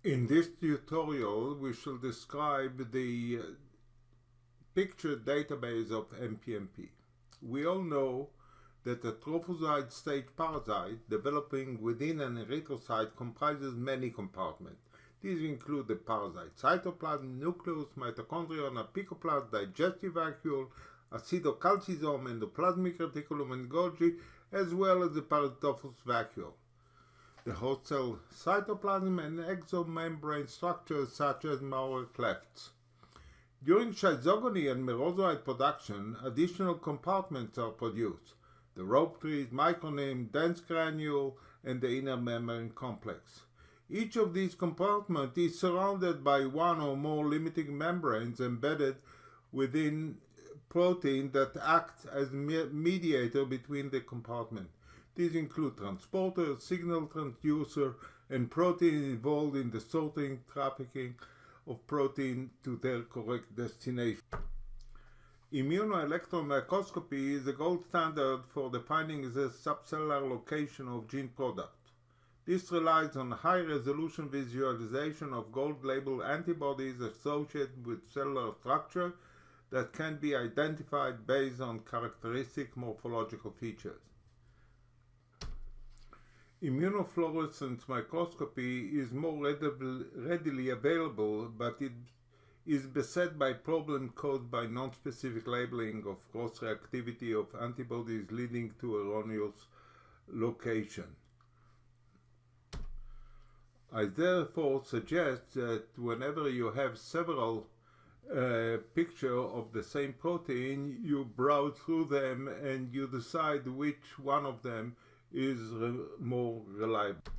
In this tutorial, we shall describe the picture database of MPMP. We all know that a trophozoite stage parasite developing within an erythrocyte comprises many compartments. These include the parasite cytoplasm, nucleus, mitochondrion, apicoplasm, digestive vacuole, acidocalcisome, endoplasmic reticulum, and Golgi, as well as the paratophus vacuole, the host cell cytoplasm, and exomembrane structures such as Maurer clefts. During schizogony and merozoite production, additional compartments are produced: the rope trees, microneme, dense granule, and the inner membrane complex. Each of these compartments is surrounded by one or more limiting membranes embedded within protein that act as mediator between the compartments. These include transporters, signal transducer, and protein involved in the sorting, trafficking of protein to their correct destination. Immunoelectron microscopy is the gold standard for defining the subcellular location of gene product. This relies on high-resolution visualization of gold-labeled antibodies associated with cellular structure that can be identified based on characteristic morphological features. Immunofluorescence microscopy is more readily available, but it is beset by problems caused by non-specific labeling of cross-reactivity of antibodies leading to erroneous location. I therefore suggest that whenever you have several pictures of the same protein, you browse through them and you decide which one of them is more reliable.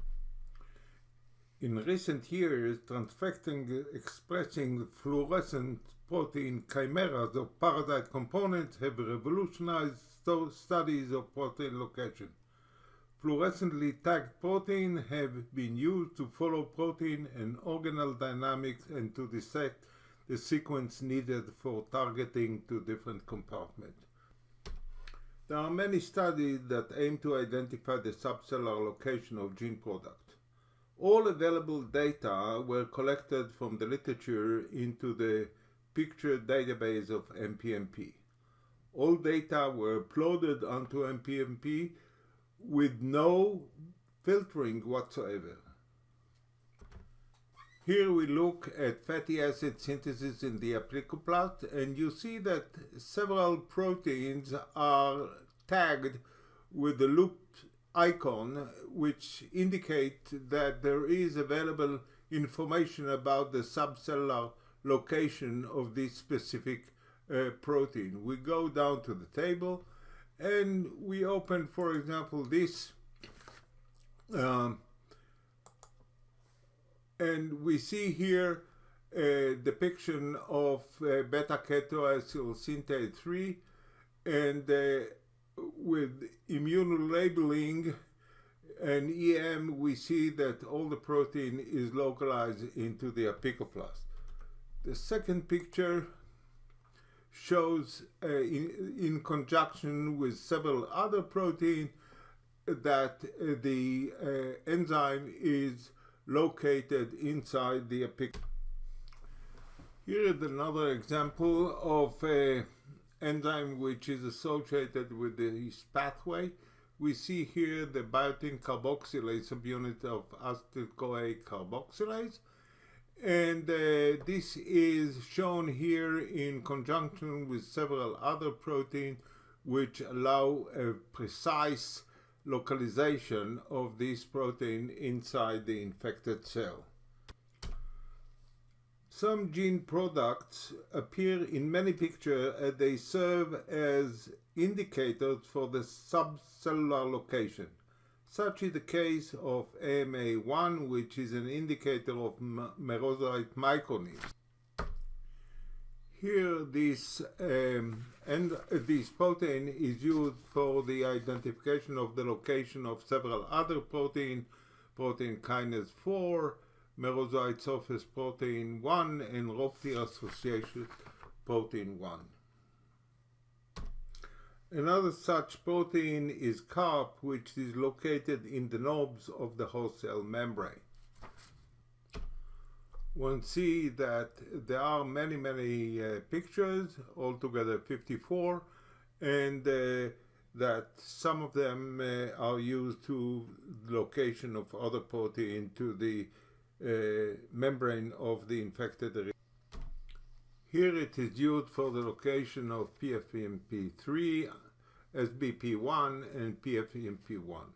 In recent years, transfecting expressing fluorescent protein chimeras of parasite components have revolutionized studies of protein location. Fluorescently tagged protein have been used to follow protein and organelle dynamics and to dissect the sequence needed for targeting to different compartments. There are many studies that aim to identify the subcellular location of gene product. All available data were collected from the literature into the picture database of MPMP. All data were uploaded onto MPMP with no filtering whatsoever. Here we look at fatty acid synthesis in the apicoplasm, and you see that several proteins are tagged with the loop icon, which indicate that there is available information about the subcellular location of this specific protein. We go down to the table and we open, for example, this and we see here a depiction of beta-ketoacyl synthase 3, and with immunolabeling and EM, we see that all the protein is localized into the apicoplasm. The second picture shows in conjunction with several other proteins that the enzyme is located inside the apicoplasm. Here is another example of an enzyme which is associated with this pathway. We see here the biotin carboxylase subunit of acetyl-CoA carboxylase, and this is shown here in conjunction with several other proteins which allow a precise localization of this protein inside the infected cell. Some gene products appear in many pictures as they serve as indicators for the subcellular location. Such is the case of AMA1, which is an indicator of merozoite micronemes. Here, this protein is used for the identification of the location of several other protein kinase 4, merozoite surface protein 1, and rope tear associated protein 1. Another such protein is CARP, which is located in the knobs of the host cell membrane. one see that there are many pictures, altogether 54, and that some of them are used to location of other protein to the membrane of the infected area. Here it is used for the location of PFMP3, SBP1 and PFMP1.